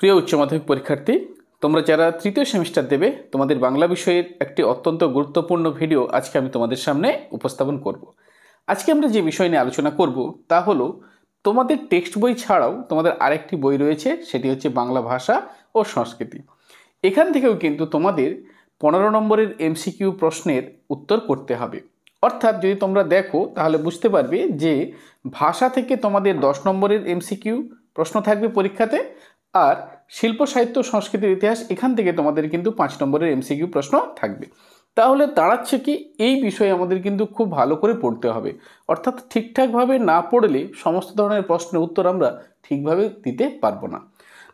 প্রিয় উচ্চ মাধ্যমিক পরীক্ষার্থী, তোমরা যারা তৃতীয় সেমিস্টার দেবে তোমাদের বাংলা বিষয়ের একটি অত্যন্ত গুরুত্বপূর্ণ ভিডিও আজকে আমি তোমাদের সামনে উপস্থাপন করব। আজকে আমরা যে বিষয় নিয়ে আলোচনা করব তা হলো তোমাদের টেক্সট বই ছাড়াও তোমাদের আরেকটি বই রয়েছে, সেটি হচ্ছে বাংলা ভাষা ও সংস্কৃতি। এখান থেকেও কিন্তু তোমাদের 15 নম্বরের এমসিকিউ প্রশ্নের উত্তর করতে হবে। অর্থাৎ যদি তোমরা দেখো তাহলে বুঝতে পারবে যে ভাষা থেকে তোমাদের 10 নম্বরের এমসিকিউ প্রশ্ন থাকবে পরীক্ষাতে, আর শিল্প সাহিত্য সংস্কৃতির ইতিহাস এখান থেকে তোমাদের কিন্তু 5 নম্বরের এমসিকিউ প্রশ্ন থাকবে। তাহলে দাঁড়াচ্ছে কি, এই বিষয়ে আমাদের কিন্তু খুব ভালো করে পড়তে হবে। অর্থাৎ ঠিকঠাকভাবে না পড়লে সমস্ত ধরনের প্রশ্নের উত্তর আমরা ঠিকভাবে দিতে পারবো না।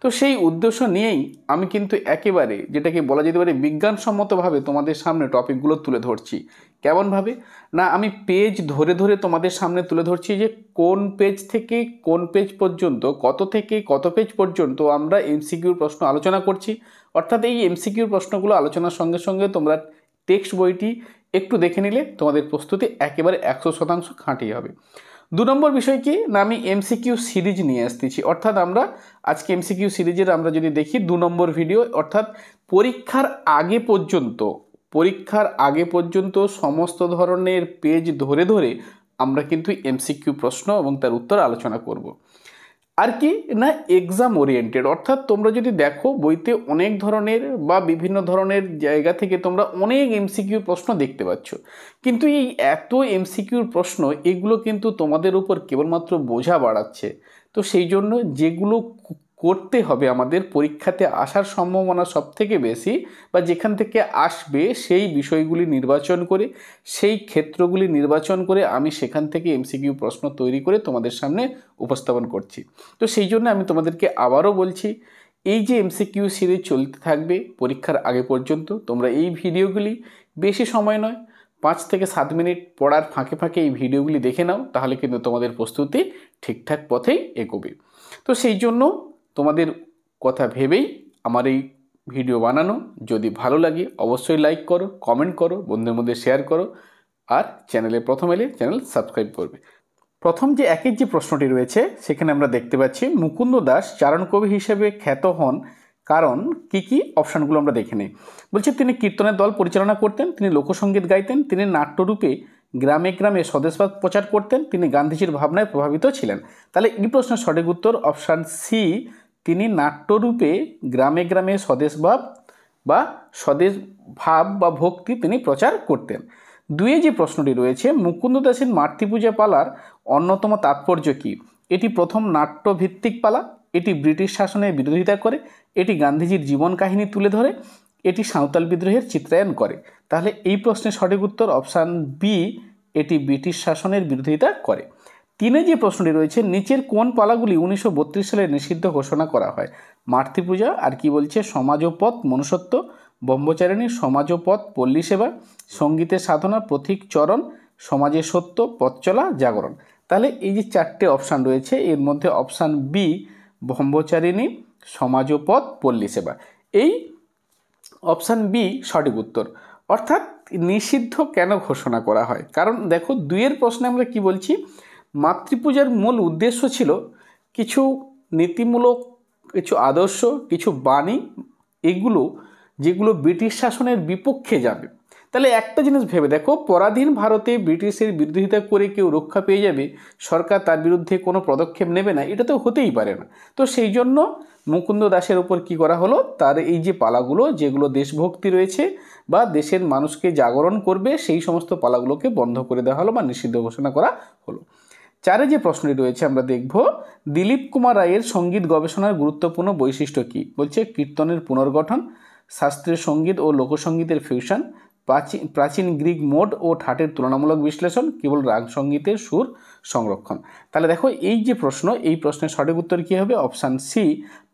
তো সেই উদ্দেশ্য নিয়েই আমি কিন্তু একেবারে যেটাকে বলা যেতে পারে বিজ্ঞানসম্মতভাবে তোমাদের সামনে টপিকগুলো তুলে ধরছি। কেমনভাবে না, আমি পেজ ধরে ধরে তোমাদের সামনে তুলে ধরছি যে কোন পেজ থেকে কোন পেজ পর্যন্ত, কত থেকে কত পেজ পর্যন্ত আমরা এমসিকিউর প্রশ্ন আলোচনা করছি। অর্থাৎ এই এমসিকিউর প্রশ্নগুলো আলোচনার সঙ্গে সঙ্গে তোমরা টেক্সট বইটি একটু দেখে নিলে তোমাদের প্রস্তুতি একেবারে 100% খাঁটি হবে। 2 নম্বর বিষয় কি না, আমি এমসিকিউ সিরিজ নিয়ে আসতেছি। অর্থাৎ আমরা আজকে এমসিকিউ সিরিজের আমরা যদি দেখি 2 নম্বর ভিডিও, অর্থাৎ পরীক্ষার আগে পর্যন্ত সমস্ত ধরনের পেজ ধরে ধরে আমরা কিন্তু এমসিকিউ প্রশ্ন এবং তার উত্তর আলোচনা করব। আর কি না, এক্সাম ওরিয়েন্টেড। অর্থাৎ তোমরা যদি দেখো বইতে অনেক ধরনের বা বিভিন্ন ধরনের জায়গা থেকে তোমরা অনেক এমসিকিউ প্রশ্ন দেখতে পাচ্ছ, কিন্তু এই এত এমসিকিউর প্রশ্ন এগুলো কিন্তু তোমাদের উপর কেবলমাত্র বোঝা বাড়াচ্ছে। তো সেই জন্য যেগুলো করতে হবে আমাদের পরীক্ষাতে আসার সম্ভাবনা সব থেকে বেশি বা যেখান থেকে আসবে সেই বিষয়গুলি নির্বাচন করে, সেই ক্ষেত্রগুলি নির্বাচন করে আমি সেখান থেকে এমসিকিউ প্রশ্ন তৈরি করে তোমাদের সামনে উপস্থাপন করছি। তো সেই জন্য আমি তোমাদেরকে আবারও বলছি, এই যে এমসিকিউ সিরিজ চলতে থাকবে পরীক্ষার আগে পর্যন্ত, তোমরা এই ভিডিওগুলি বেশি সময় নয় 5 থেকে 7 মিনিট পড়ার ফাঁকে ফাঁকে এই ভিডিওগুলি দেখে নাও, তাহলে কিন্তু তোমাদের প্রস্তুতি ঠিকঠাক পথেই এগোবে। তো সেই জন্য তোমাদের কথা ভেবেই আমার এই ভিডিও বানানো। যদি ভালো লাগে অবশ্যই লাইক করো, কমেন্ট করো, বন্ধুদের মধ্যে শেয়ার করো, আর চ্যানেলে প্রথম এলে চ্যানেল সাবস্ক্রাইব করবে। প্রথম যে একের যে প্রশ্নটি রয়েছে সেখানে আমরা দেখতে পাচ্ছি মুকুন্দ দাস চারণ কবি হিসেবে খ্যাত হন কারণ কি কি, অপশানগুলো আমরা দেখে নিই। বলছে তিনি কীর্তনের দল পরিচালনা করতেন, তিনি লোকসঙ্গীত গাইতেন, তিনি নাট্যরূপে গ্রামে গ্রামে স্বদেশবাদ প্রচার করতেন, তিনি গান্ধীজির ভাবনায় প্রভাবিত ছিলেন। তাহলে এই প্রশ্নের সঠিক উত্তর অপশান সি, তিনি নাট্যরূপে গ্রামে গ্রামে স্বদেশভাব বা স্বদেশ ভাব বা ভক্তি তিনি প্রচার করতেন। 2 যে প্রশ্নটি রয়েছে, মুকুন্দ দাসের মাতৃপূজা পালার অন্যতম তাৎপর্য কী? এটি প্রথম নাট্যভিত্তিক পালা, এটি ব্রিটিশ শাসনের বিরোধিতা করে, এটি গান্ধীজির জীবন কাহিনী তুলে ধরে, এটি সাঁওতাল বিদ্রোহের চিত্রায়ন করে। তাহলে এই প্রশ্নের সঠিক উত্তর অপশান বি, এটি ব্রিটিশ শাসনের বিরোধিতা করে। 3 যে প্রশ্নটি রয়েছে, নিচের কোন পালাগুলি 1932 সালে নিষিদ্ধ ঘোষণা করা হয়? মাতৃপূজা, আর কি বলছে সমাজপথ মনুষ্যত্ব, ব্রহ্মচারিণী সমাজপথ পল্লী সেবা, সঙ্গীতের সাধনা প্রতীক চরণ, সমাজের সত্য পথচলা জাগরণ। তাহলে এই যে 4টে অপশান রয়েছে এর মধ্যে অপশান বি ব্রহ্মচারিণী সমাজপথ পল্লী সেবা, এই অপশান বি সঠিক উত্তর। অর্থাৎ নিষিদ্ধ কেন ঘোষণা করা হয়? কারণ দেখো 2 প্রশ্নে আমরা কি বলছি, মাতৃপূজার মূল উদ্দেশ্য ছিল কিছু নীতিমূলক, কিছু আদর্শ, কিছু বাণী, এগুলো যেগুলো ব্রিটিশ শাসনের বিপক্ষে যাবে। তাহলে একটা জিনিস ভেবে দেখো, পরাধীন ভারতে ব্রিটিশের বিরোধিতা করে কেউ রক্ষা পেয়ে যাবে, সরকার তার বিরুদ্ধে কোনো পদক্ষেপ নেবে না, এটা তো হতেই পারে না। তো সেই জন্য মুকুন্দ দাসের উপর কি করা হলো, তার এই যে পালাগুলো যেগুলো দেশভক্তি রয়েছে বা দেশের মানুষকে জাগরণ করবে, সেই সমস্ত পালাগুলোকে বন্ধ করে দেওয়া হলো বা নিষিদ্ধ ঘোষণা করা হলো। 4 যে প্রশ্নটি রয়েছে আমরা দেখব, দিলীপ কুমার রায়ের সঙ্গীত গবেষণার গুরুত্বপূর্ণ বৈশিষ্ট্য কী? বলছে কীর্তনের পুনর্গঠন, শাস্ত্রীয় সঙ্গীত ও লোকসঙ্গীতের ফিউশন, প্রাচীন গ্রিক মোড ও ঠাটের তুলনামূলক বিশ্লেষণ, কেবল রাগ সঙ্গীতের সুর সংরক্ষণ। তাহলে দেখো এই যে প্রশ্ন, এই প্রশ্নের সঠিক উত্তর কী হবে? অপশান সি,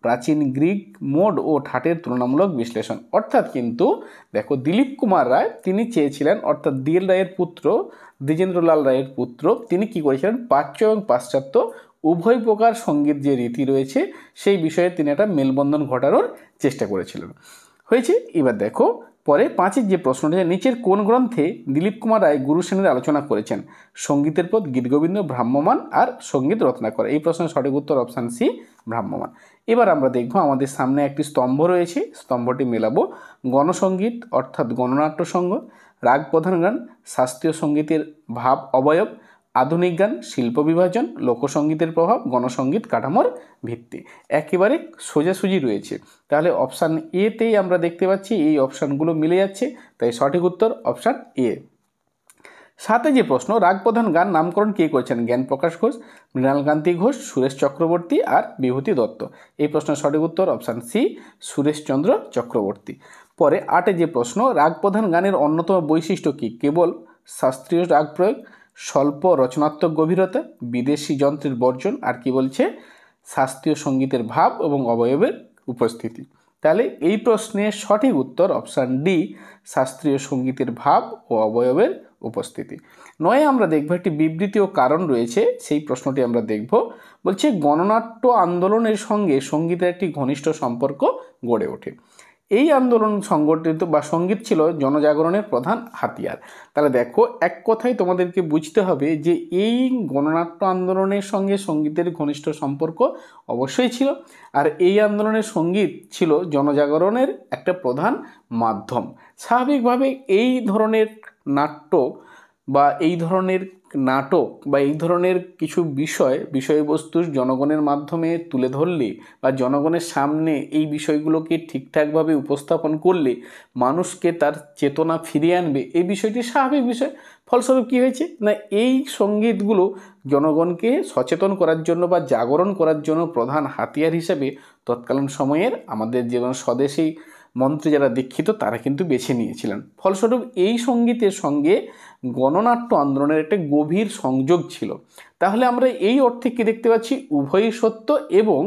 প্রাচীন গ্রিক মোড ও ঠাটের তুলনামূলক বিশ্লেষণ। অর্থাৎ কিন্তু দেখো দিলীপ কুমার রায় তিনি চেয়েছিলেন, অর্থাৎ ডিএল রায়ের পুত্র দ্বিজেন্দ্রলাল রায়ের পুত্র, তিনি কি করেছিলেন প্রাচ্য এবং পাশ্চাত্য উভয় প্রকার সঙ্গীত যে রীতি রয়েছে সেই বিষয়ে তিনি একটা মেলবন্ধন ঘটানোর চেষ্টা করেছিলেন। হয়েছে। এবার দেখো পরে 5 যে প্রশ্নটি, নিচের কোন গ্রন্থে দিলীপ কুমার রায় গুরুসেনের আলোচনা করেছেন? সঙ্গীতের পদ, গীতগোবিন্দ, ভ্রাম্যমান আর সঙ্গীত রত্নাকর। এই প্রশ্নের সঠিক উত্তর অপশান সি, ভ্রাম্যমান। এবার আমরা দেখব আমাদের সামনে একটি স্তম্ভ রয়েছে, স্তম্ভটি মেলাবো। গণসঙ্গীত অর্থাৎ গণনাট্য সঙ্গ, রাগ প্রধান গান, শাস্ত্রীয় সঙ্গীতের ভাব অবয়ব, আধুনিক গান, শিল্প বিভাজন, লোকসঙ্গীতের প্রভাব, গণসঙ্গীত কাঠামোর ভিত্তি। একেবারে সোজাসুজি রয়েছে। তাহলে অপশান এতেই আমরা দেখতে পাচ্ছি এই অপশানগুলো মিলে যাচ্ছে, তাই সঠিক উত্তর অপশান এ। 7 যে প্রশ্ন, রাগ প্রধান গান নামকরণ কে করেছেন? জ্ঞান প্রকাশ ঘোষ, মৃণালকান্তি ঘোষ, সুরেশ চক্রবর্তী আর বিভূতি দত্ত। এই প্রশ্নের সঠিক উত্তর অপশান সি, সুরেশচন্দ্র চক্রবর্তী। পরে 8 যে প্রশ্ন, রাগ প্রধান গানের অন্যতম বৈশিষ্ট্য কি? কেবল শাস্ত্রীয় রাগ প্রয়োগ, স্বল্প রচনাত্মক গভীরতা, বিদেশি যন্ত্রের বর্জন আর কি বলছে? শাস্ত্রীয় সঙ্গীতের ভাব এবং অবয়বের উপস্থিতি। তাহলে এই প্রশ্নের সঠিক উত্তর অপশান ডি, শাস্ত্রীয় সঙ্গীতের ভাব ও অবয়বের উপস্থিতি। 9 আমরা দেখব একটি বিবৃতি ও কারণ রয়েছে, সেই প্রশ্নটি আমরা দেখব। বলছে গণনাট্য আন্দোলনের সঙ্গে সঙ্গীতের একটি ঘনিষ্ঠ সম্পর্ক গড়ে ওঠে। এই আন্দোলন সংগঠিত বা সঙ্গীত ছিল জনজাগরণের প্রধান হাতিয়ার। তাহলে দেখো, এক কথায় তোমাদেরকে বুঝতে হবে যে এই গণনাট্য আন্দোলনের সঙ্গে সঙ্গীতের ঘনিষ্ঠ সম্পর্ক অবশ্যই ছিল, আর এই আন্দোলনের সঙ্গীত ছিল জনজাগরণের একটা প্রধান মাধ্যম। স্বাভাবিকভাবে এই ধরনের নাট্য বা এই ধরনের নাটক বা এই ধরনের কিছু বিষয়বস্তু জনগণের মাধ্যমে তুলে ধরলে বা জনগণের সামনে এই বিষয়গুলোকে ঠিকঠাকভাবে উপস্থাপন করলে মানুষকে তার চেতনা ফিরিয়ে আনবে, এই বিষয়টি স্বাভাবিক বিষয়। ফলস্বরূপ কী হয়েছে না, এই সঙ্গীতগুলো জনগণকে সচেতন করার জন্য বা জাগরণ করার জন্য প্রধান হাতিয়ার হিসেবে তৎকালীন সময়ের আমাদের যেমন স্বদেশী মন্ত্রী যারা দীক্ষিত তারা কিন্তু বেছে নিয়েছিলেন। ফলস্বরূপ এই সঙ্গীতের সঙ্গে গণনাট্য আন্দোলনের একটা গভীর সংযোগ ছিল। তাহলে আমরা এই অর্থে কি দেখতে পাচ্ছি? উভয়ই সত্য এবং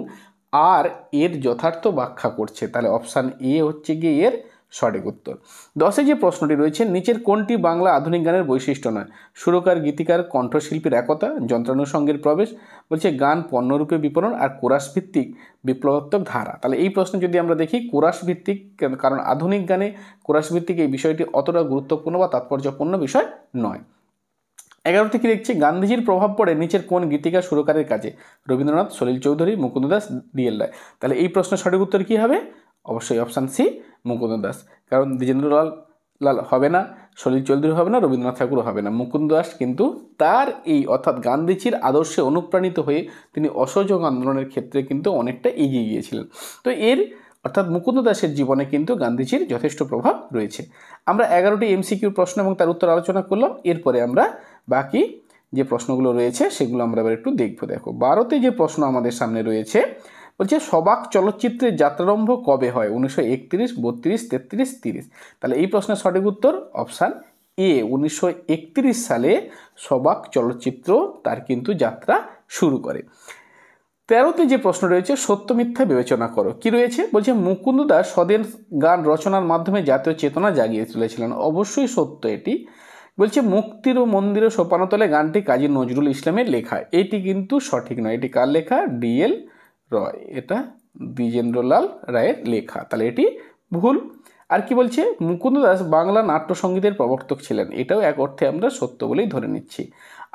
আর এর যথার্থ ব্যাখ্যা করছে। তাহলে অপশান এ হচ্ছে গিয়ে এর সঠিক উত্তর। 10 যে প্রশ্নটি রয়েছে, নিচের কোনটি বাংলা আধুনিক গানের বৈশিষ্ট্য নয়? সুরকার, গীতিকার, কণ্ঠশিল্পীর একতা, যন্ত্রানুষঙ্গের প্রবেশ, বলছে গান পণ্যরূপে বিপণন আর কোরাস ভিত্তিক বিপ্লবাত্মক ধারা। তাহলে এই প্রশ্নে যদি আমরা দেখি কোরাস ভিত্তিক, কারণ আধুনিক গানে কোরাস ভিত্তিক এই বিষয়টি অতটা গুরুত্বপূর্ণ বা তাৎপর্যপূর্ণ বিষয় নয়। 11 থেকে দেখছি গান্ধীজির প্রভাব পড়ে নিচের কোন গীতিকার সুরকারের কাজে? রবীন্দ্রনাথ, সলিল চৌধুরী, মুকুন্দ দাস, ডিএল রায়। তাহলে এই প্রশ্নের সঠিক উত্তর কী হবে? অবশ্যই অপশান সি, মুকুন্দ দাস। কারণ দ্বিজেন্দ্রলাল হবে না, সলিল চৌধুরী হবে না, রবীন্দ্রনাথ ঠাকুর হবে না। মুকুন্দ দাস কিন্তু তার এই অর্থাৎ গান্ধীজির আদর্শে অনুপ্রাণিত হয়ে তিনি অসহযোগ আন্দোলনের ক্ষেত্রে কিন্তু অনেকটা এগিয়ে গিয়েছিলেন। তো অর্থাৎ মুকুন্দ দাসের জীবনে কিন্তু গান্ধীজির যথেষ্ট প্রভাব রয়েছে। আমরা 11টি এমসিকিউ প্রশ্ন এবং তার উত্তর আলোচনা করলাম। এরপরে আমরা বাকি যে প্রশ্নগুলো রয়েছে সেগুলো আমরা এবার একটু দেখব। দেখো 12তে যে প্রশ্ন আমাদের সামনে রয়েছে, বলছে সবাক চলচ্চিত্রের যাত্রারম্ভ কবে হয়? 1931, 32, 33, 30। তাহলে এই প্রশ্নের সঠিক উত্তর অপশান এ, 1931 সালে সবাক চলচ্চিত্র তার কিন্তু যাত্রা শুরু করে। 13তে যে প্রশ্ন রয়েছে, সত্য মিথ্যা বিবেচনা করো। কি রয়েছে? বলছে মুকুন্দ দাস স্বদেশ গান রচনার মাধ্যমে জাতীয় চেতনা জাগিয়ে তুলেছিলেন। অবশ্যই সত্য এটি। বলছে মুক্তির ও মন্দিরের সোপানতলে গানটি কাজী নজরুল ইসলামের লেখা। এটি কিন্তু সঠিক নয়। এটি কার লেখা? ডিএল রয়। এটা দ্বিজেন্দ্রলাল রায়ের লেখা। তাহলে এটি ভুল। আর কি বলছে? মুকুন্দ দাস বাংলা নাট্যসঙ্গীতের প্রবর্তক ছিলেন। এটাও এক অর্থে আমরা সত্য বলেই ধরে নিচ্ছি।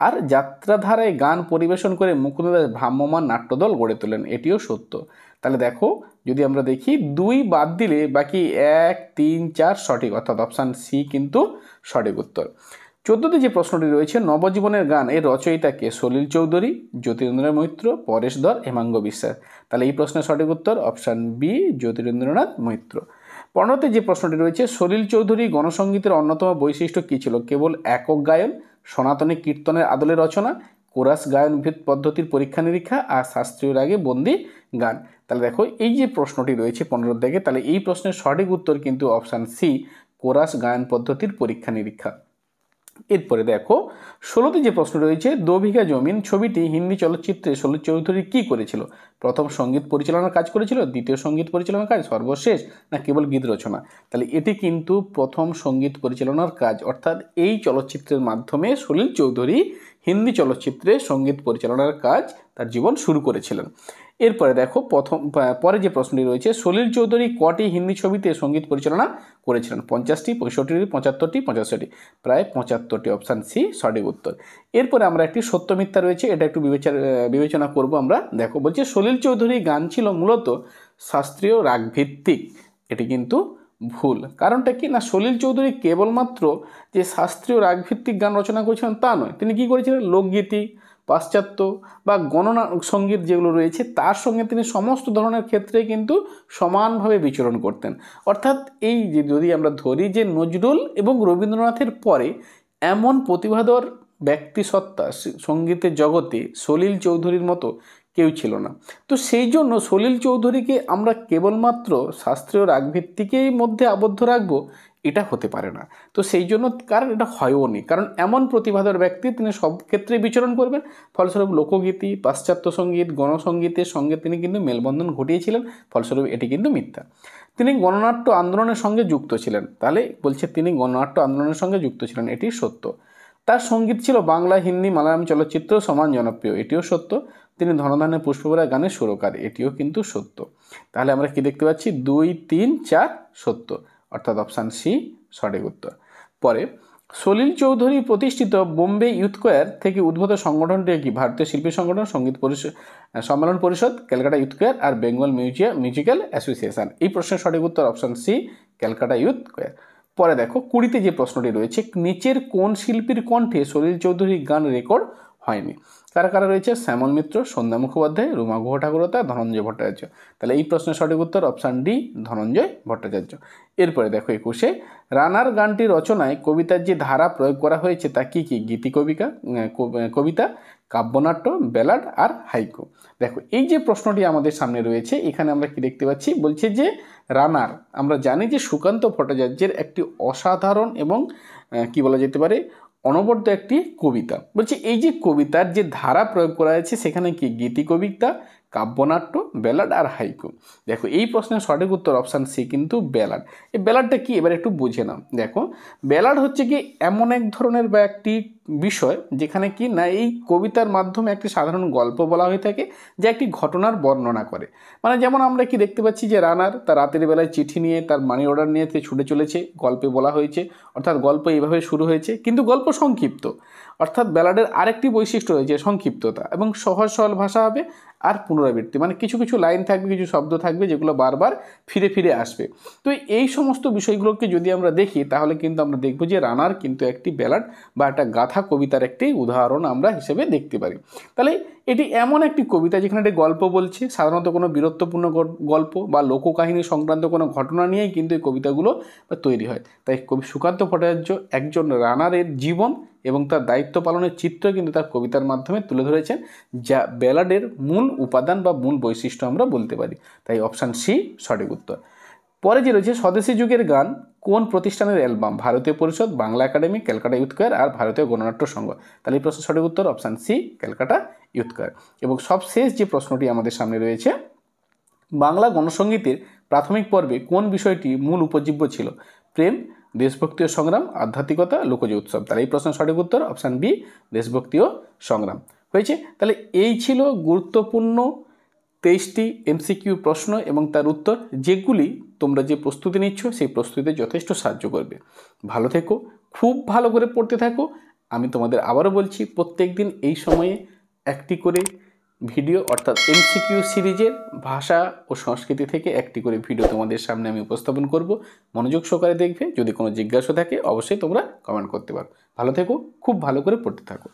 আর যাত্রাধারায় গান পরিবেশন করে মুকুন্দ দাস ভ্রাম্যমান নাট্যদল গড়ে তোলেন। এটিও সত্য। তাহলে দেখো, যদি আমরা দেখি 2 বাদ দিলে বাকি 1, 3, 4 সঠিক, অর্থাৎ অপশান সি কিন্তু সঠিক উত্তর। 14তে যে প্রশ্নটি রয়েছে, নবজীবনের গান এর রচয়িতাকে? সলিল চৌধুরী, জ্যোতিরিন্দ্রনাথ মৈত্র, পরেশ ধর, হেমাঙ্গ বিশ্বাস। তাহলে এই প্রশ্নের সঠিক উত্তর অপশান বি, জ্যোতিরিন্দ্রনাথ মৈত্র। 15তে যে প্রশ্নটি রয়েছে, সলিল চৌধুরী গণসঙ্গীতের অন্যতম বৈশিষ্ট্য কী ছিল? কেবল একক গায়ন, সনাতনী কীর্তনের আদলে রচনা, কোরাস গায়ন পদ্ধতির পরীক্ষা নিরীক্ষা আর শাস্ত্রীয় রাগে বন্দি গান। তাহলে দেখো, এই যে প্রশ্নটি রয়েছে 15 থেকে, তাহলে এই প্রশ্নের সঠিক উত্তর কিন্তু অপশান সি, কোরাস গায়ন পদ্ধতির পরীক্ষা নিরীক্ষা। এরপরে দেখো 16তে যে প্রশ্ন রয়েছে, 2 বিঘা জমিন ছবিটি হিন্দি চলচ্চিত্রে সলিল চৌধুরী কী করেছিল? প্রথম সঙ্গীত পরিচালনার কাজ করেছিল, দ্বিতীয় সঙ্গীত পরিচালনার কাজ, সর্বশেষ না কেবল গীত রচনা? তাহলে এটি কিন্তু প্রথম সঙ্গীত পরিচালনার কাজ, অর্থাৎ এই চলচ্চিত্রের মাধ্যমে সলিল চৌধুরী হিন্দি চলচ্চিত্রে সঙ্গীত পরিচালনার কাজ তার জীবন শুরু করেছিলেন। এরপরে দেখো পরে যে প্রশ্নটি রয়েছে, সলিল চৌধুরী কটি হিন্দি ছবিতে সঙ্গীত পরিচালনা করেছিলেন? 50টি, 65টি, 75টি, 85টি, প্রায় 75টি, অপশান সি সঠিক উত্তর। এরপরে আমরা একটি সত্য মিথ্যা রয়েছে, এটা একটু বিবেচনা করব আমরা। দেখো বলছে সলিল চৌধুরী গান ছিল মূলত শাস্ত্রীয় রাগ ভিত্তিক, এটি কিন্তু ভুল। কারণটা কি না, সলিল চৌধুরী কেবলমাত্র যে শাস্ত্রীয় রাগভিত্তিক গান রচনা করেছিলেন তা নয়, তিনি কি করেছিলেন লোকগীতি, পাশ্চাত্য বা গণনা সঙ্গীত যেগুলো রয়েছে তার সঙ্গে তিনি সমস্ত ধরনের ক্ষেত্রে কিন্তু সমানভাবে বিচরণ করতেন। অর্থাৎ এই যে যদি আমরা ধরি যে নজরুল এবং রবীন্দ্রনাথের পরে এমন প্রতিভাধর ব্যক্তিসত্তা সঙ্গীতের জগতে সলিল চৌধুরীর মতো কেউ ছিল না। তো সেই জন্য সলিল চৌধুরীকে আমরা কেবলমাত্র শাস্ত্রীয় রাগভিত্তিকেই মধ্যে আবদ্ধ রাখবো, এটা হতে পারে না। তো সেই জন্য কারণ এটা হয়ও নি, কারণ এমন প্রতিভাধর ব্যক্তি তিনি সব ক্ষেত্রে বিচরণ করবেন। ফলস্বরূপ লোকগীতি, পাশ্চাত্য সঙ্গীত, গণসঙ্গীতের সঙ্গে তিনি কিন্তু মেলবন্ধন ঘটিয়েছিলেন, ফলস্বরূপ এটি কিন্তু মিথ্যা। তিনি গণনাট্য আন্দোলনের সঙ্গে যুক্ত ছিলেন, তাহলে বলছে তিনি গণনাট্য আন্দোলনের সঙ্গে যুক্ত ছিলেন, এটি সত্য। তার সঙ্গীত ছিল বাংলা, হিন্দি, মালায়ালাম চলচ্চিত্র সমান জনপ্রিয়, এটিও সত্য। তিনি ধনধান্যের পুষ্পভরা গানের সুরকার, এটিও কিন্তু সত্য। তাহলে আমরা কি দেখতে পাচ্ছি 2, 3, 4 সত্য, অর্থাৎ অপশান সি সঠিক উত্তর। পরে সলিল চৌধুরী প্রতিষ্ঠিত বোম্বে ইউথ কোয়ার থেকে উদ্ভূত সংগঠনটি কি? ভারতীয় শিল্পী সংগঠন, সঙ্গীত সম্মেলন পরিষদ, ক্যালকাটা ইউথ কোয়ার আর বেঙ্গল মিউজিক্যাল অ্যাসোসিয়েশন। এই প্রশ্নের সঠিক উত্তর অপশান সি ক্যালকাটা ইউথ কোয়ার। পরে দেখো 20তে যে প্রশ্নটি রয়েছে, নিচের কোন শিল্পীর কণ্ঠে সলিল চৌধুরীর গান রেকর্ড হয়নি? কারা কারা রয়েছে? শ্যামল মিত্র, সন্ধ্যা মুখোপাধ্যায়, রুমা গুহ ঠাকুরতা, ধনঞ্জয় ভট্টাচার্য। তাহলে এই প্রশ্নের সঠিক উত্তর অপশান ডি ধনঞ্জয় ভট্টাচার্য। এরপরে দেখো 21-এ, রানার গানটি রচনায় কবিতার যে ধারা প্রয়োগ করা হয়েছে তা কি কি? গীতি কবিতা, কাব্যনাট্য, ব্যালাড আর হাইকু। দেখো এই যে প্রশ্নটি আমাদের সামনে রয়েছে, এখানে আমরা কি দেখতে পাচ্ছি, বলছে যে রানার, আমরা জানি যে সুকান্ত ভট্টাচার্যের একটি অসাধারণ এবং কি বলা যেতে পারে অনবদ্য একটি কবিতা। বলছি এই যে কবিতার যে ধারা প্রয়োগ করা হয়েছে সেখানে কি? গীতি কবিতা, কাব্যনাট্য, ব্যালাড আর হাইকু। দেখো এই প্রশ্নের সঠিক উত্তর অপশান সি কিন্তু ব্যালাড। এই ব্যালাডটা কি এবার একটু বুঝে নাও। দেখো ব্যালাড হচ্ছে কি এমন এক ধরনের বা একটি বিষয় যেখানে কি না এই কবিতার মাধ্যমে একটি সাধারণ গল্প বলা হয়ে থাকে যা একটি ঘটনার বর্ণনা করে। মানে যেমন আমরা কি দেখতে পাচ্ছি যে রানার তার রাতের বেলায় চিঠি নিয়ে তার মানি অর্ডার নিয়ে ছুটে চলেছে, গল্পে বলা হয়েছে, অর্থাৎ গল্প এইভাবে শুরু হয়েছে, কিন্তু গল্প সংক্ষিপ্ত। অর্থাৎ ব্যালাডের আরেকটি বৈশিষ্ট্য রয়েছে সংক্ষিপ্ততা এবং সহজ সরল ভাষা হবে আর পুনরাবৃত্তি, মানে কিছু কিছু লাইন থাকবে, কিছু শব্দ থাকবে যেগুলো বারবার ফিরে ফিরে আসবে। তো এই সমস্ত বিষয়গুলোকে যদি আমরা দেখি তাহলে কিন্তু আমরা দেখব যে রানার কিন্তু একটি ব্যালাড বা একটা গাথা কবিতার একটি উদাহরণ আমরা হিসেবে দেখতে পারি। তাহলে এটি এমন একটি কবিতা যেখানে একটি গল্প বলছে, সাধারণত কোনো বীরত্বপূর্ণ গল্প বা লোককাহিনী সংক্রান্ত কোনো ঘটনা নিয়েই কিন্তু এই কবিতাগুলো তৈরি হয়। তাই কবি সুকান্ত ভট্টাচার্য একজন রানারের জীবন এবং তার দায়িত্ব পালনের চিত্র কিন্তু তার কবিতার মাধ্যমে তুলে ধরেছেন, যা ব্যালাডের মূল উপাদান বা মূল বৈশিষ্ট্য আমরা বলতে পারি। তাই অপশান সি সঠিক উত্তর। পরে যে রয়েছে স্বদেশী যুগের গান কোন প্রতিষ্ঠানের অ্যালবাম? ভারতীয় পরিষদ, বাংলা একাডেমি, ক্যালকাটা ইউথ কোয়ার আর ভারতীয় গণনাট্য সংঘ। তাহলে এই প্রশ্নের সঠিক উত্তর অপশান সি ক্যালকাটা ইউথ কোয়ার। এবং সবশেষ যে প্রশ্নটি আমাদের সামনে রয়েছে, বাংলা গণসঙ্গীতের প্রাথমিক পর্বে কোন বিষয়টি মূল উপজীব্য ছিল? প্রেম, দেশভক্তি ও সংগ্রাম, আধ্যাত্মিকতা, লোকজ উৎসব। তাহলে এই প্রশ্নের সঠিক উত্তর অপশান বি দেশভক্তি ও সংগ্রাম হয়েছে। তাহলে এই ছিল গুরুত্বপূর্ণ 23টি এমসিকিউ প্রশ্ন এবং তার উত্তর, যেগুলি তোমরা যে প্রস্তুতি নিচ্ছ সেই প্রস্তুতিতে যথেষ্ট সাহায্য করবে। ভালো থেকো, খুব ভালো করে পড়তে থাকো। আমি তোমাদের আবারও বলছি প্রত্যেক দিন এই সময়ে একটি করে ভিডিও অর্থাৎ এমসিকিউ সিরিজের ভাষা ও সংস্কৃতি থেকে একটি করে ভিডিও তোমাদের সামনে আমি উপস্থাপন করব। মনোযোগ সহকারে দেখবে, যদি কোনো জিজ্ঞাসা থাকে অবশ্যই তোমরা কমেন্ট করতে পারো। ভালো থেকো, খুব ভালো করে পড়তে থাকো।